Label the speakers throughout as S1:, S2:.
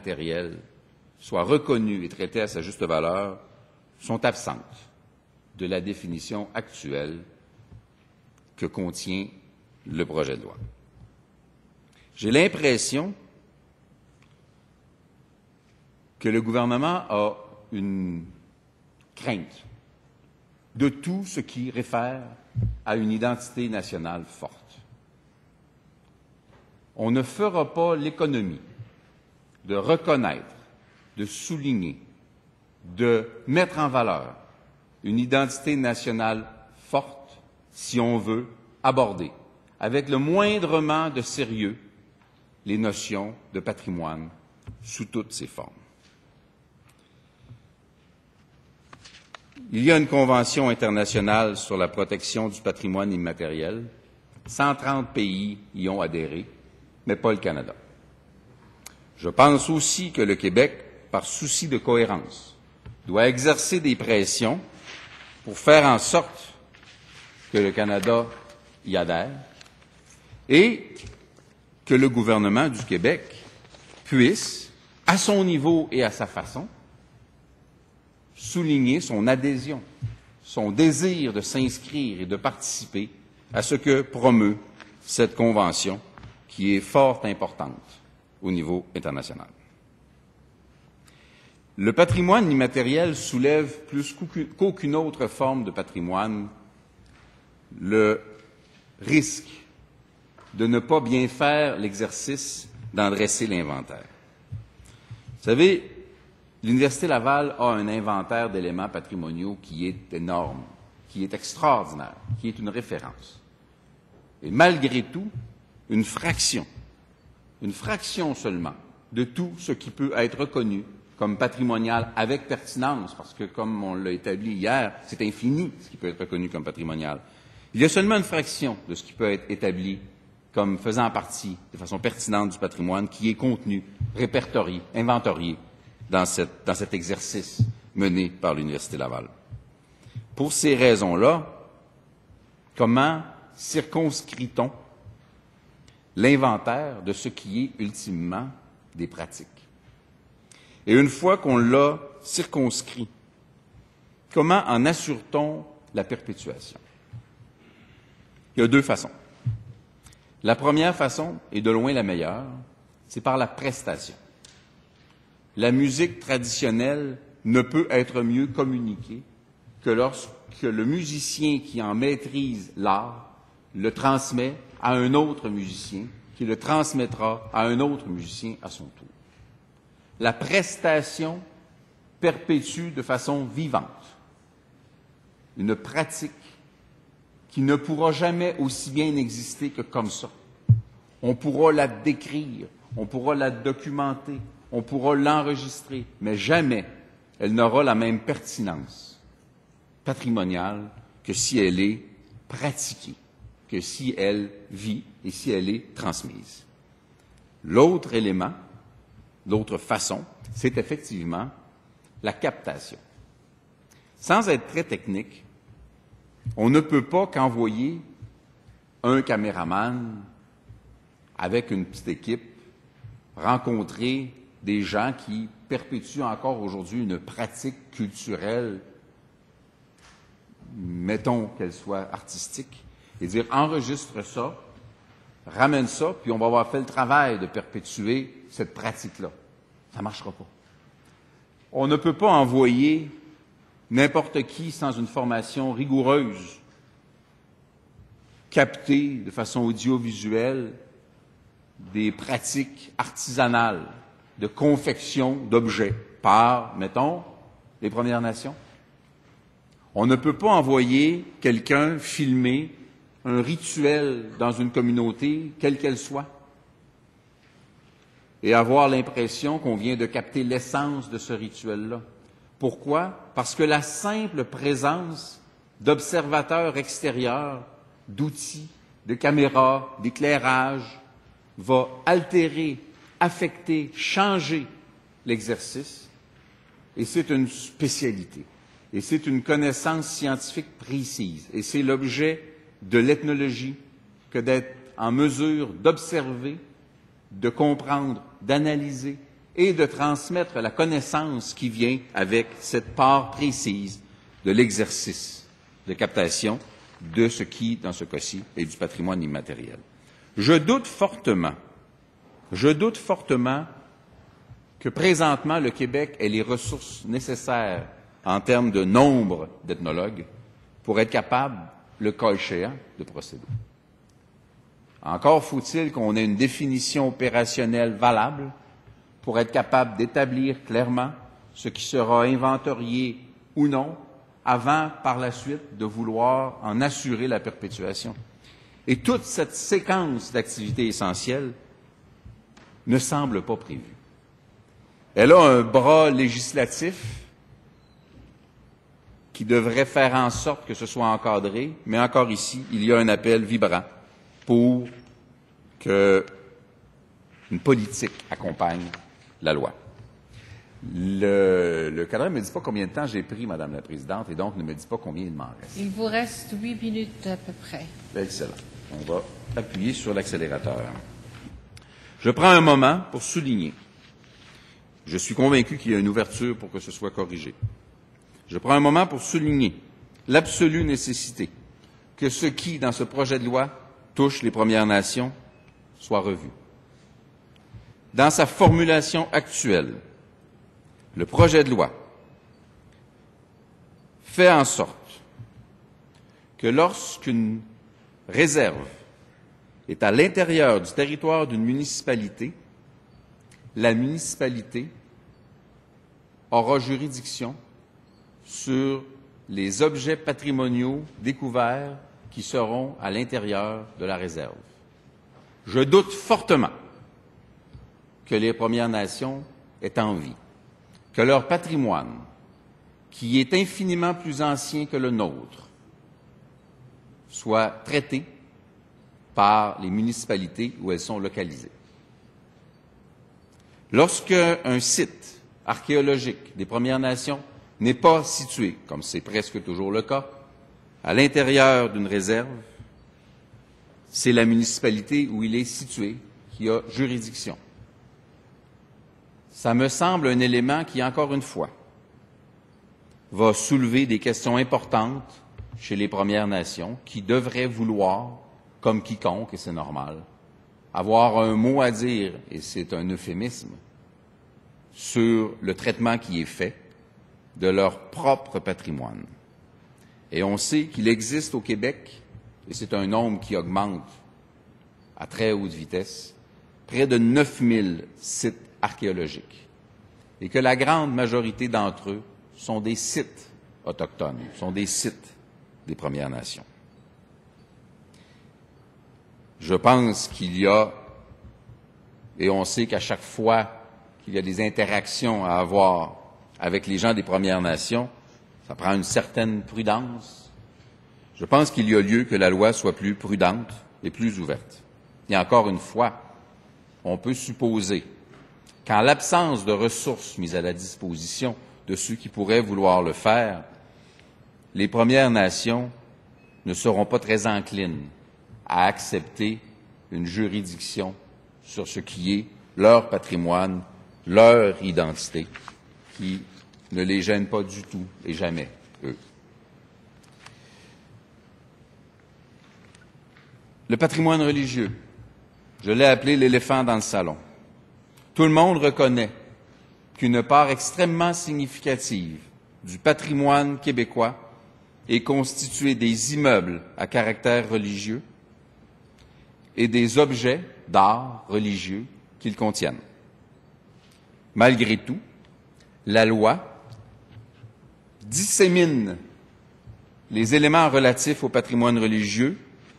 S1: immatériel soit reconnu et traité à sa juste valeur sont absentes de la définition actuelle que contient le projet de loi. J'ai l'impression que le gouvernement a une crainte de tout ce qui réfère à une identité nationale forte. On ne fera pas l'économie de reconnaître, de souligner, de mettre en valeur une identité nationale forte si on veut aborder avec le moindrement de sérieux les notions de patrimoine sous toutes ses formes. Il y a une convention internationale sur la protection du patrimoine immatériel. 130 pays y ont adhéré, mais pas le Canada. Je pense aussi que le Québec, par souci de cohérence, doit exercer des pressions pour faire en sorte que le Canada y adhère et que le gouvernement du Québec puisse, à son niveau et à sa façon, souligner son adhésion, son désir de s'inscrire et de participer à ce que promeut cette convention qui est fort importante au niveau international. Le patrimoine immatériel soulève plus qu'aucune autre forme de patrimoine le risque de ne pas bien faire l'exercice d'en dresser l'inventaire. Vous savez, l'Université Laval a un inventaire d'éléments patrimoniaux qui est énorme, qui est extraordinaire, qui est une référence. Et malgré tout, une fraction seulement de tout ce qui peut être reconnu comme patrimonial avec pertinence, parce que comme on l'a établi hier, c'est infini ce qui peut être reconnu comme patrimonial. Il y a seulement une fraction de ce qui peut être établi comme faisant partie de façon pertinente du patrimoine qui est contenu, répertorié, inventorié dans cet exercice mené par l'Université Laval. Pour ces raisons-là, comment circonscrit-on l'inventaire de ce qui est ultimement des pratiques? Et une fois qu'on l'a circonscrit, comment en assure-t-on la perpétuation? Il y a deux façons. La première façon, et de loin la meilleure, c'est par la prestation. La musique traditionnelle ne peut être mieux communiquée que lorsque le musicien qui en maîtrise l'art le transmet à un autre musicien, qui le transmettra à un autre musicien à son tour. La prestation perpétue de façon vivante une pratique qui ne pourra jamais aussi bien exister que comme ça. On pourra la décrire, on pourra la documenter, on pourra l'enregistrer, mais jamais elle n'aura la même pertinence patrimoniale que si elle est pratiquée, que si elle vit et si elle est transmise. L'autre élément, l'autre façon, c'est effectivement la captation. Sans être très technique, on ne peut pas qu'envoyer un caméraman avec une petite équipe rencontrer des gens qui perpétuent encore aujourd'hui une pratique culturelle, mettons qu'elle soit artistique, et dire enregistre ça, ramène ça, puis on va avoir fait le travail de perpétuer cette pratique-là. Ça ne marchera pas. On ne peut pas envoyer n'importe qui sans une formation rigoureuse, capter de façon audiovisuelle des pratiques artisanales de confection d'objets par, mettons, les Premières Nations. On ne peut pas envoyer quelqu'un filmer un rituel dans une communauté, quelle qu'elle soit, et avoir l'impression qu'on vient de capter l'essence de ce rituel-là. Pourquoi? Parce que la simple présence d'observateurs extérieurs, d'outils, de caméras, d'éclairage, va altérer, affecter, changer l'exercice, et c'est une spécialité, et c'est une connaissance scientifique précise, et c'est l'objet de l'ethnologie que d'être en mesure d'observer, de comprendre, d'analyser et de transmettre la connaissance qui vient avec cette part précise de l'exercice de captation de ce qui, dans ce cas-ci, est du patrimoine immatériel. Je doute fortement que présentement le Québec ait les ressources nécessaires en termes de nombre d'ethnologues pour être capable, le cas échéant, de procéder. Encore faut-il qu'on ait une définition opérationnelle valable pour être capable d'établir clairement ce qui sera inventorié ou non, avant, par la suite, de vouloir en assurer la perpétuation. Et toute cette séquence d'activités essentielles ne semble pas prévue. Elle a un bras législatif qui devrait faire en sorte que ce soit encadré, mais encore ici, il y a un appel vibrant pour qu'une politique accompagne la loi. Le cadre ne me dit pas combien de temps j'ai pris, Madame la Présidente, et donc ne me dit pas combien il m'en reste.
S2: Il vous reste 8 minutes à peu près.
S1: Excellent. On va appuyer sur l'accélérateur. Je prends un moment pour souligner. Je suis convaincu qu'il y a une ouverture pour que ce soit corrigé. Je prends un moment pour souligner l'absolue nécessité que ce qui, dans ce projet de loi, touche les Premières Nations, soit revu. Dans sa formulation actuelle, le projet de loi fait en sorte que lorsqu'une réserve est à l'intérieur du territoire d'une municipalité, la municipalité aura juridiction sur les objets patrimoniaux découverts qui seront à l'intérieur de la réserve. Je doute fortement que les Premières Nations aient envie que leur patrimoine, qui est infiniment plus ancien que le nôtre, soit traité par les municipalités où elles sont localisées. Lorsqu'un site archéologique des Premières Nations n'est pas situé, comme c'est presque toujours le cas, à l'intérieur d'une réserve, c'est la municipalité où il est situé qui a juridiction. Ça me semble un élément qui, encore une fois, va soulever des questions importantes chez les Premières Nations qui devraient vouloir, comme quiconque, et c'est normal, avoir un mot à dire, et c'est un euphémisme, sur le traitement qui est fait de leur propre patrimoine. Et on sait qu'il existe au Québec, et c'est un nombre qui augmente à très haute vitesse, près de 9000 sites archéologiques, et que la grande majorité d'entre eux sont des sites autochtones, sont des sites des Premières Nations. Je pense qu'il y a, et on sait qu'à chaque fois qu'il y a des interactions à avoir avec les gens des Premières Nations, ça prend une certaine prudence. Je pense qu'il y a lieu que la loi soit plus prudente et plus ouverte. Et encore une fois, on peut supposer qu'en l'absence de ressources mises à la disposition de ceux qui pourraient vouloir le faire, les Premières Nations ne seront pas très enclines à accepter une juridiction sur ce qui est leur patrimoine, leur identité, qui ne les gêne pas du tout et jamais, eux. Le patrimoine religieux, je l'ai appelé l'éléphant dans le salon. Tout le monde reconnaît qu'une part extrêmement significative du patrimoine québécois est constituée des immeubles à caractère religieux et des objets d'art religieux qu'ils contiennent. Malgré tout, la loi dissémine les éléments relatifs au patrimoine religieux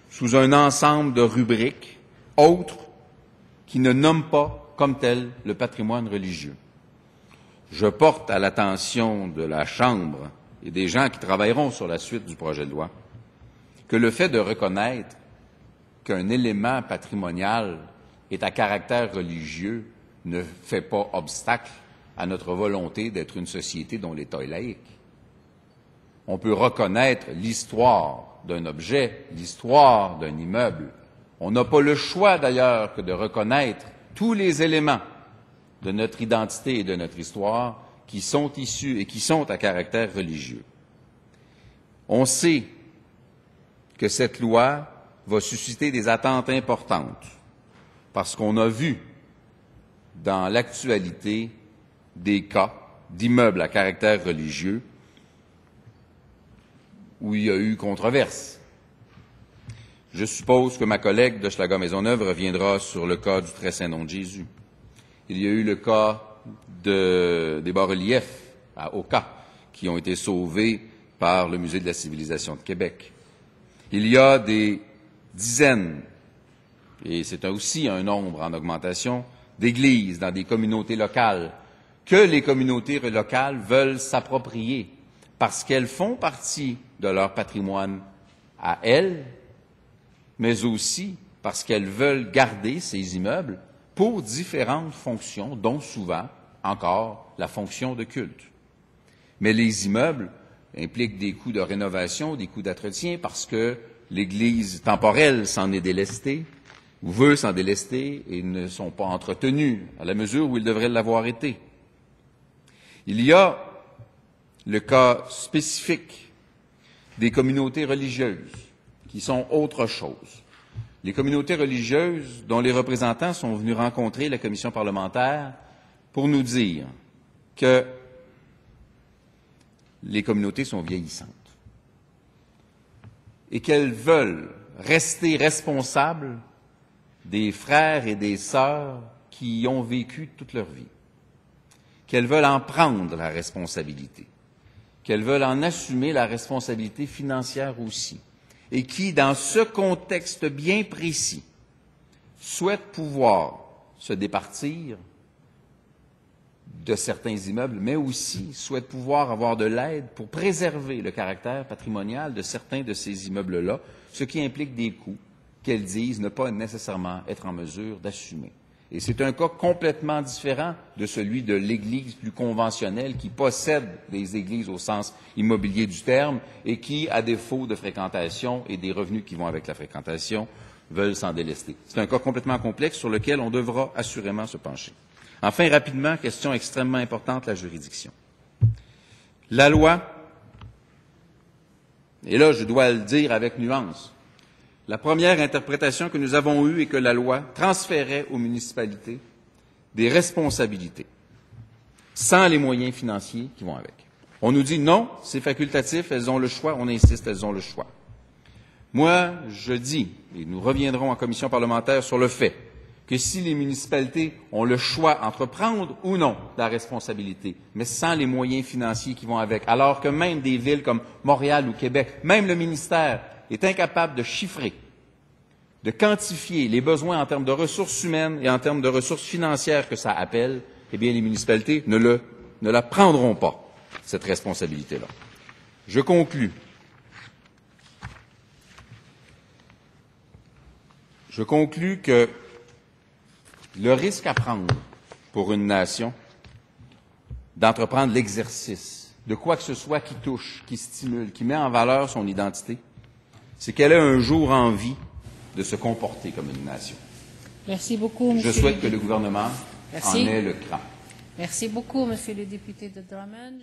S1: sous un ensemble de rubriques autres qui ne nomment pas comme tel le patrimoine religieux. Je porte à l'attention de la Chambre et des gens qui travailleront sur la suite du projet de loi que le fait de reconnaître qu'un élément patrimonial est à caractère religieux ne fait pas obstacle à notre volonté d'être une société dont l'État est laïque. On peut reconnaître l'histoire d'un objet, l'histoire d'un immeuble. On n'a pas le choix d'ailleurs que de reconnaître tous les éléments de notre identité et de notre histoire qui sont issus et qui sont à caractère religieux. On sait que cette loi va susciter des attentes importantes parce qu'on a vu dans l'actualité des cas d'immeubles à caractère religieux où il y a eu controverse. Je suppose que ma collègue de Schlager-Maisonneuve reviendra sur le cas du Très Saint Nom de Jésus. Il y a eu le cas des bas-reliefs à Oka qui ont été sauvés par le Musée de la civilisation de Québec. Il y a des dizaines, et c'est aussi un nombre en augmentation, d'églises dans des communautés locales que les communautés locales veulent s'approprier parce qu'elles font partie de leur patrimoine à elles, mais aussi parce qu'elles veulent garder ces immeubles pour différentes fonctions, dont souvent encore la fonction de culte. Mais les immeubles impliquent des coûts de rénovation, des coûts d'entretien, parce que l'Église temporelle s'en est délestée, ou veut s'en délester, et ne sont pas entretenus à la mesure où ils devraient l'avoir été. Il y a le cas spécifique des communautés religieuses, qui sont autre chose. Les communautés religieuses dont les représentants sont venus rencontrer la commission parlementaire pour nous dire que les communautés sont vieillissantes et qu'elles veulent rester responsables des frères et des sœurs qui y ont vécu toute leur vie, qu'elles veulent en prendre la responsabilité, qu'elles veulent en assumer la responsabilité financière aussi, et qui, dans ce contexte bien précis, souhaitent pouvoir se départir de certains immeubles, mais aussi souhaitent pouvoir avoir de l'aide pour préserver le caractère patrimonial de certains de ces immeubles-là, ce qui implique des coûts qu'elles disent ne pas nécessairement être en mesure d'assumer. Et c'est un cas complètement différent de celui de l'Église plus conventionnelle qui possède des églises au sens immobilier du terme et qui, à défaut de fréquentation et des revenus qui vont avec la fréquentation, veulent s'en délester. C'est un cas complètement complexe sur lequel on devra assurément se pencher. Enfin, rapidement, question extrêmement importante, la juridiction. La loi, et là je dois le dire avec nuance, la première interprétation que nous avons eue est que la loi transférait aux municipalités des responsabilités, sans les moyens financiers qui vont avec. On nous dit non, c'est facultatif, elles ont le choix, on insiste, elles ont le choix. Moi, je dis, et nous reviendrons en commission parlementaire sur le fait, que si les municipalités ont le choix entre prendre ou non la responsabilité, mais sans les moyens financiers qui vont avec, alors que même des villes comme Montréal ou Québec, même le ministère est incapable de chiffrer, de quantifier les besoins en termes de ressources humaines et en termes de ressources financières que ça appelle, eh bien, les municipalités ne la prendront pas, cette responsabilité-là. Je conclus. Je conclus que le risque à prendre pour une nation d'entreprendre l'exercice de quoi que ce soit qui touche, qui stimule, qui met en valeur son identité, c'est qu'elle ait un jour envie de se comporter comme une nation.
S2: Merci beaucoup, monsieur.
S1: Je souhaite que le gouvernement en ait le cran.
S2: Merci beaucoup, monsieur le député de Drummond.